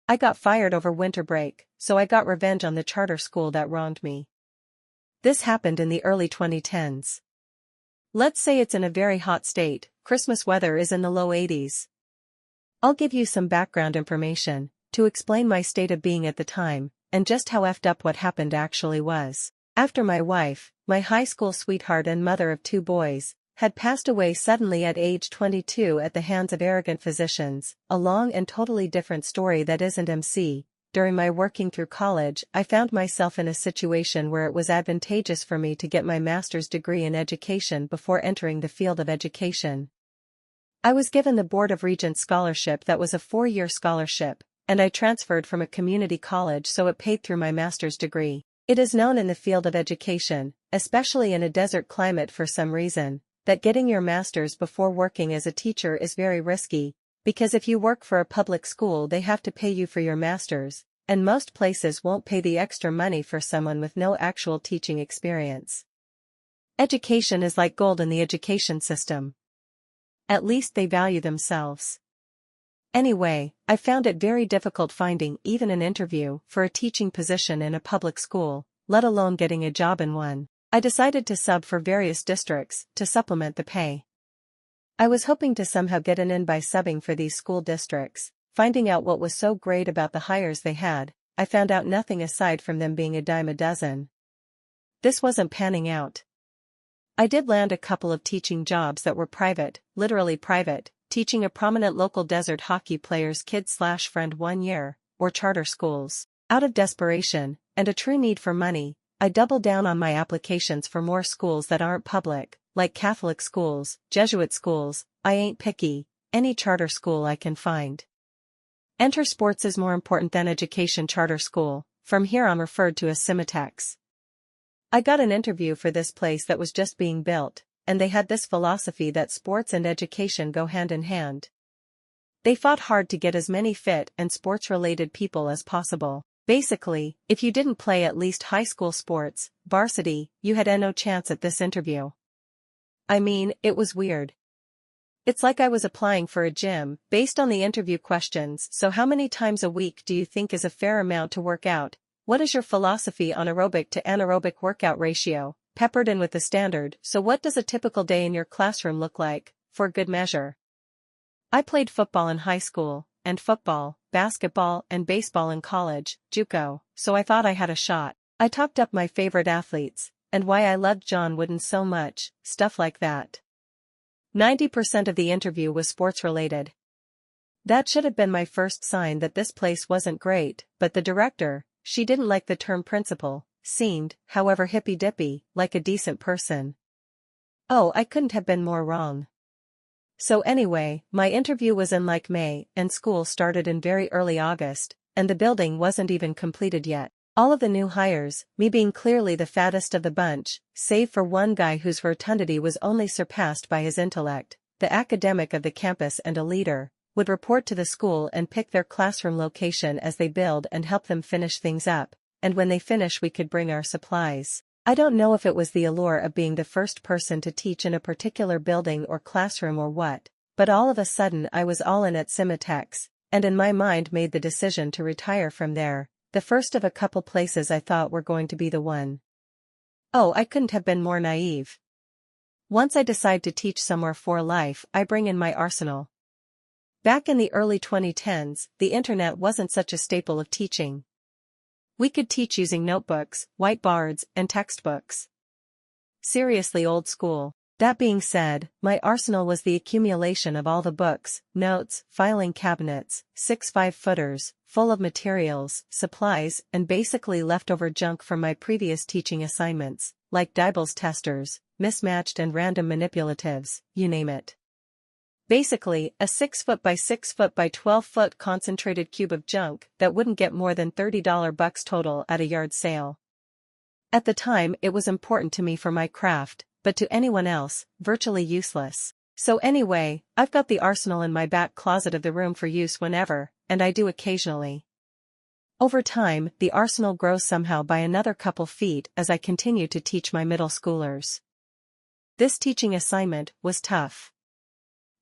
I got fired over winter break, so I got revenge on the charter school that wronged me. This happened in the early 2010s. Let's say it's in a very hot state, Christmas weather is in the low 80s. I'll give you some background information to explain my state of being at the time, and just how effed up what happened actually was. After my wife, my high school sweetheart and mother of 2 boys, had passed away suddenly at age 22 at the hands of arrogant physicians, a long and totally different story that isn't MC. During my working through college, I found myself in a situation where it was advantageous for me to get my master's degree in education before entering the field of education. I was given the Board of Regents scholarship that was a 4-year scholarship, and I transferred from a community college so it paid through my master's degree. It is known in the field of education, especially in a desert climate for some reason, that getting your master's before working as a teacher is very risky, because if you work for a public school they have to pay you for your master's, and most places won't pay the extra money for someone with no actual teaching experience. Education is like gold in the education system. At least they value themselves. Anyway, I found it very difficult finding even an interview for a teaching position in a public school, let alone getting a job in one. I decided to sub for various districts to supplement the pay. I was hoping to somehow get an in by subbing for these school districts. Finding out what was so great about the hires they had, I found out nothing aside from them being a dime a dozen. This wasn't panning out. I did land a couple of teaching jobs that were private, literally private, teaching a prominent local desert hockey player's kid/friend 1 year, or charter schools. Out of desperation, and a true need for money, I doubled down on my applications for more schools that aren't public, like Catholic schools, Jesuit schools, I ain't picky, any charter school I can find. Enter sports is more important than education charter school, from here I'm referred to as Simitex. I got an interview for this place that was just being built, and they had this philosophy that sports and education go hand in hand. They fought hard to get as many fit and sports-related people as possible. Basically, if you didn't play at least high school sports, varsity, you had no chance at this interview. I mean, it was weird. It's like I was applying for a gym, based on the interview questions. So how many times a week do you think is a fair amount to work out? What is your philosophy on aerobic to anaerobic workout ratio, peppered in with the standard? So what does a typical day in your classroom look like, for good measure? I played football in high school, and football, basketball and baseball in college, JUCO, so I thought I had a shot. I talked up my favorite athletes, and why I loved John Wooden so much, stuff like that. 90% of the interview was sports-related. That should have been my first sign that this place wasn't great, but the director, she didn't like the term principal, seemed, however hippy-dippy, like a decent person. Oh, I couldn't have been more wrong. So anyway, my interview was in like May, and school started in very early August, and the building wasn't even completed yet. All of the new hires, me being clearly the fattest of the bunch, save for one guy whose rotundity was only surpassed by his intellect, the academic of the campus and a leader, would report to the school and pick their classroom location as they build and help them finish things up, and when they finish we could bring our supplies. I don't know if it was the allure of being the first person to teach in a particular building or classroom or what, but all of a sudden I was all in at Simitex, and in my mind made the decision to retire from there, the first of a couple places I thought were going to be the one. Oh, I couldn't have been more naive. Once I decide to teach somewhere for life, I bring in my arsenal. Back in the early 2010s, the internet wasn't such a staple of teaching. We could teach using notebooks, whiteboards, and textbooks. Seriously old school. That being said, my arsenal was the accumulation of all the books, notes, filing cabinets, 6 5-footers, full of materials, supplies, and basically leftover junk from my previous teaching assignments, like Dibel's testers, mismatched and random manipulatives, you name it. Basically, a 6 foot by 6 foot by 12 foot concentrated cube of junk that wouldn't get more than $30 bucks total at a yard sale. At the time it was important to me for my craft, but to anyone else, virtually useless. So anyway, I've got the arsenal in my back closet of the room for use whenever, and I do occasionally. Over time, the arsenal grows somehow by another couple feet as I continue to teach my middle schoolers. This teaching assignment was tough.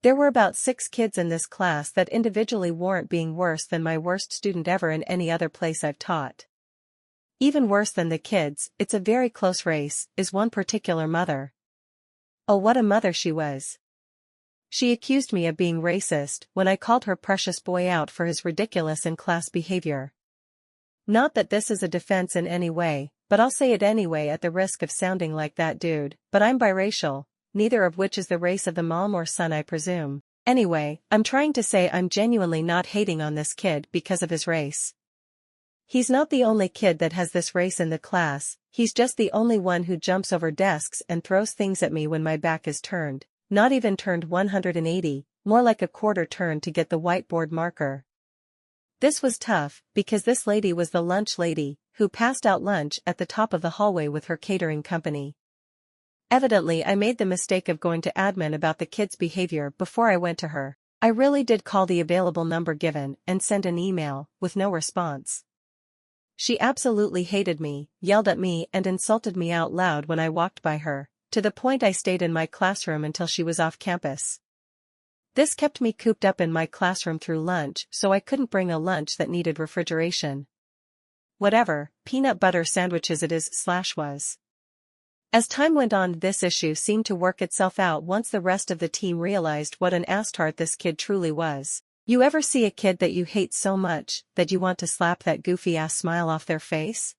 There were about 6 kids in this class that individually warrant being worse than my worst student ever in any other place I've taught. Even worse than the kids, it's a very close race, is one particular mother. Oh, what a mother she was. She accused me of being racist when I called her precious boy out for his ridiculous in-class behavior. Not that this is a defense in any way, but I'll say it anyway at the risk of sounding like that dude, but I'm biracial, neither of which is the race of the mom or son I presume. Anyway, I'm trying to say I'm genuinely not hating on this kid because of his race. He's not the only kid that has this race in the class, he's just the only one who jumps over desks and throws things at me when my back is turned, not even turned 180, more like a quarter turn to get the whiteboard marker. This was tough, because this lady was the lunch lady, who passed out lunch at the top of the hallway with her catering company. Evidently I made the mistake of going to admin about the kid's behavior before I went to her. I really did call the available number given and send an email, with no response. She absolutely hated me, yelled at me and insulted me out loud when I walked by her, to the point I stayed in my classroom until she was off campus. This kept me cooped up in my classroom through lunch, so I couldn't bring a lunch that needed refrigeration. Whatever, peanut butter sandwiches it is/was. As time went on, this issue seemed to work itself out once the rest of the team realized what an asstart this kid truly was. You ever see a kid that you hate so much that you want to slap that goofy-ass smile off their face?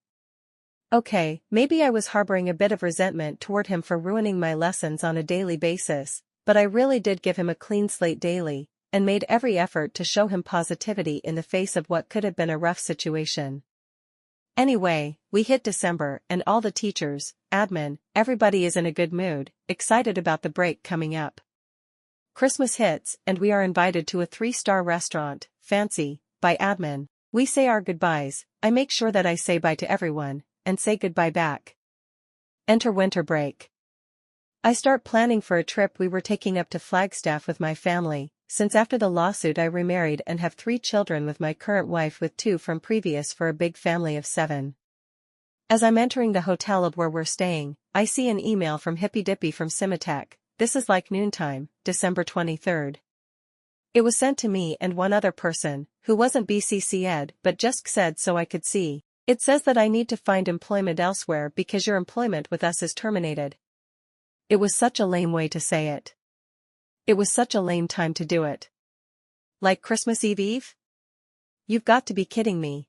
Okay, maybe I was harboring a bit of resentment toward him for ruining my lessons on a daily basis, but I really did give him a clean slate daily, and made every effort to show him positivity in the face of what could have been a rough situation. Anyway, we hit December and all the teachers, admin, everybody is in a good mood, excited about the break coming up. Christmas hits and we are invited to a 3-star restaurant, fancy, by admin. We say our goodbyes, I make sure that I say bye to everyone, and say goodbye back. Enter winter break. I start planning for a trip we were taking up to Flagstaff with my family, since after the lawsuit I remarried and have 3 children with my current wife with 2 from previous for a big family of 7. As I'm entering the hotel of where we're staying, I see an email from hippy-dippy from Cimatech. This is like noontime, December 23rd. It was sent to me and one other person, who wasn't BCC'd but just said so I could see. It says that I need to find employment elsewhere because your employment with us is terminated. It was such a lame way to say it. It was such a lame time to do it. Like Christmas Eve? You've got to be kidding me.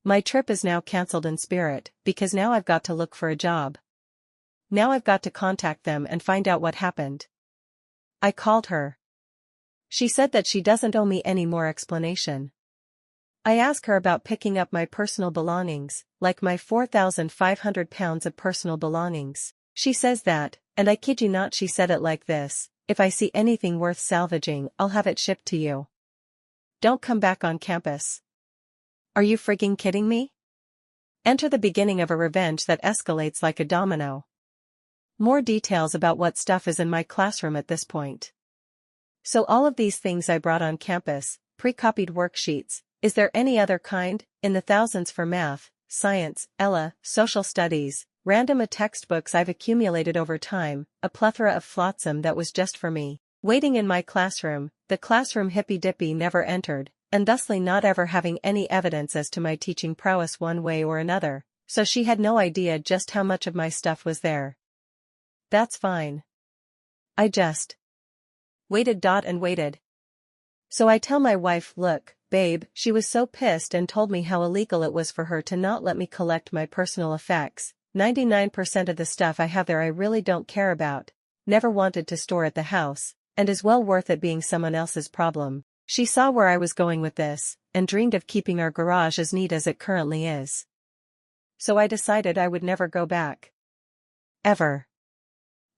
My trip is now cancelled in spirit, because now I've got to look for a job. Now I've got to contact them and find out what happened. I called her. She said that she doesn't owe me any more explanation. I ask her about picking up my personal belongings, like my 4,500 pounds of personal belongings. She says that, and I kid you not, she said it like this: if I see anything worth salvaging, I'll have it shipped to you. Don't come back on campus. Are you frigging kidding me? Enter the beginning of a revenge that escalates like a domino. More details about what stuff is in my classroom at this point. So all of these things I brought on campus, pre-copied worksheets, is there any other kind, in the thousands for math, science, ELA, social studies, random textbooks I've accumulated over time, a plethora of flotsam that was just for me, waiting in my classroom, the classroom hippy-dippy never entered, and thusly not ever having any evidence as to my teaching prowess one way or another, so she had no idea just how much of my stuff was there. That's fine. I just waited and waited. So I tell my wife, look, babe, she was so pissed and told me how illegal it was for her to not let me collect my personal effects. 99% of the stuff I have there I really don't care about, never wanted to store at the house, and is well worth it being someone else's problem. She saw where I was going with this, and dreamed of keeping our garage as neat as it currently is. So I decided I would never go back. Ever.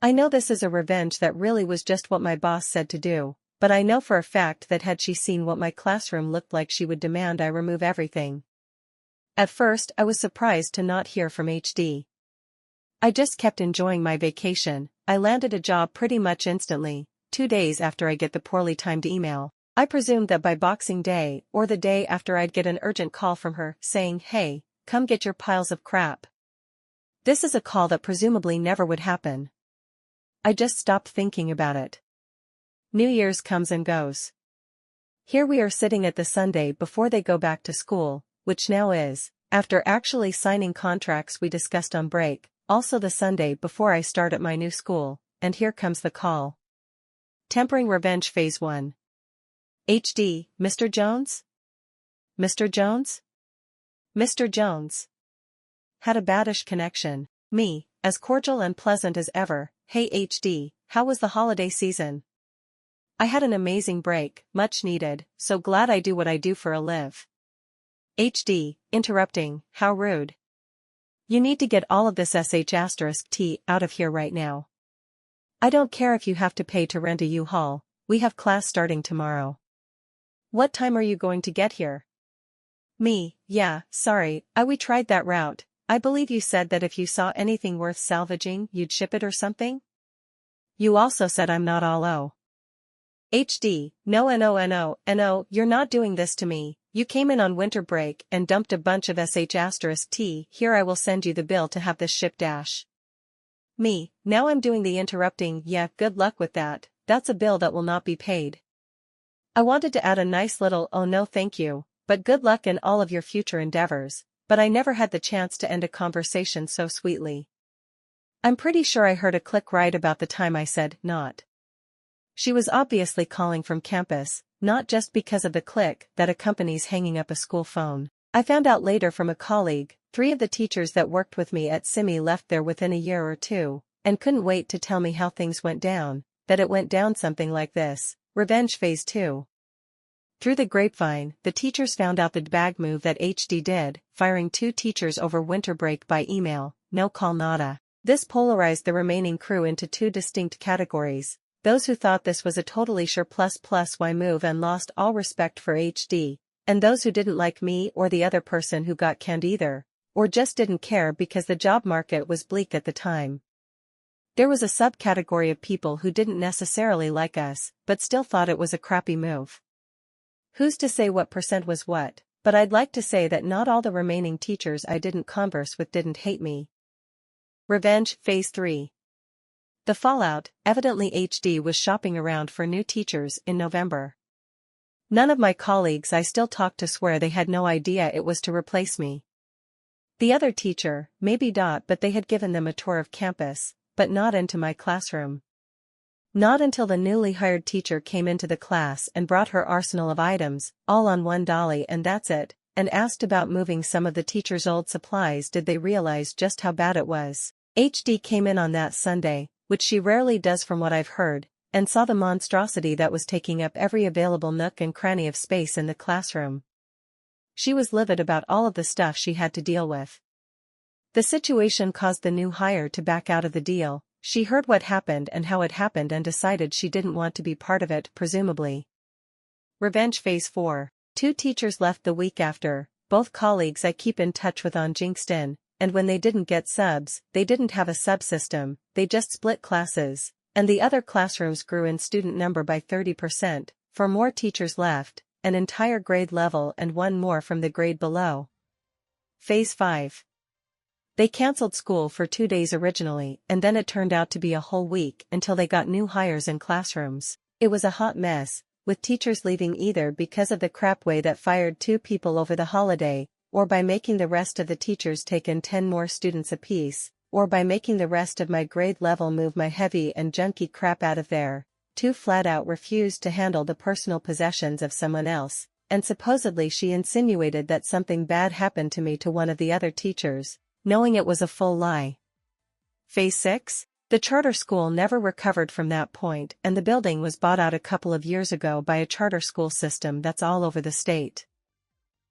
I know this is a revenge that really was just what my boss said to do, but I know for a fact that had she seen what my classroom looked like she would demand I remove everything. At first I was surprised to not hear from HD. I just kept enjoying my vacation. I landed a job pretty much instantly, 2 days after I get the poorly timed email. I presumed that by Boxing Day or the day after I'd get an urgent call from her saying, hey, come get your piles of crap. This is a call that presumably never would happen. I just stopped thinking about it. New Year's comes and goes. Here we are sitting at the Sunday before they go back to school, which now is, after actually signing contracts we discussed on break, also the Sunday before I start at my new school, and here comes the call. Tempering revenge phase 1. HD, Mr. Jones? Mr. Jones? Mr. Jones. Had a baddish connection. Me, as cordial and pleasant as ever. Hey HD, how was the holiday season? I had an amazing break, much needed, so glad I do what I do for a live. HD, interrupting, how rude. You need to get all of this sh*t out of here right now. I don't care if you have to pay to rent a U-Haul, we have class starting tomorrow. What time are you going to get here? Me, yeah, sorry, we tried that route. I believe you said that if you saw anything worth salvaging, you'd ship it or something? You also said I'm not all O. HD, no, you're not doing this to me. You came in on winter break and dumped a bunch of sh*t. Here I will send you the bill to have this shipped. Me, now I'm doing the interrupting. Yeah, good luck with that, that's a bill that will not be paid. I wanted to add a nice little oh no thank you, but good luck in all of your future endeavors, but I never had the chance to end a conversation so sweetly. I'm pretty sure I heard a click right about the time I said, not. She was obviously calling from campus, not just because of the click that accompanies hanging up a school phone. I found out later from a colleague, 3 of the teachers that worked with me at Simi left there within a year or 2, and couldn't wait to tell me how things went down, that it went down something like this, revenge phase 2. Through the grapevine, the teachers found out the bag move that HD did, firing 2 teachers over winter break by email, no call nada. This polarized the remaining crew into 2 distinct categories, those who thought this was a totally sure ++y move and lost all respect for HD, and those who didn't like me or the other person who got canned either, or just didn't care because the job market was bleak at the time. There was a subcategory of people who didn't necessarily like us, but still thought it was a crappy move. Who's to say what percent was what, but I'd like to say that not all the remaining teachers I didn't converse with didn't hate me. Revenge phase 3. The fallout, evidently HD was shopping around for new teachers in November. None of my colleagues I still talked to swear they had no idea it was to replace me. The other teacher, maybe but they had given them a tour of campus, but not into my classroom. Not until the newly hired teacher came into the class and brought her arsenal of items, all on one dolly and that's it, and asked about moving some of the teacher's old supplies did they realize just how bad it was. HD came in on that Sunday, which she rarely does from what I've heard, and saw the monstrosity that was taking up every available nook and cranny of space in the classroom. She was livid about all of the stuff she had to deal with. The situation caused the new hire to back out of the deal. She heard what happened and how it happened and decided she didn't want to be part of it, presumably. Revenge phase 4. 2 teachers left the week after, both colleagues I keep in touch with on Jinxton, and when they didn't get subs, they didn't have a subsystem, they just split classes, and the other classrooms grew in student number by 30%, 4 more teachers left, an entire grade level and 1 more from the grade below. Phase 5. They cancelled school for 2 days originally and then it turned out to be a whole week until they got new hires in classrooms. It was a hot mess, with teachers leaving either because of the crap way that fired 2 people over the holiday, or by making the rest of the teachers take in 10 more students apiece, or by making the rest of my grade level move my heavy and junky crap out of there. 2 flat out refused to handle the personal possessions of someone else, and supposedly she insinuated that something bad happened to me to one of the other teachers, knowing it was a full lie. Phase 6? The charter school never recovered from that point and the building was bought out a couple of years ago by a charter school system that's all over the state.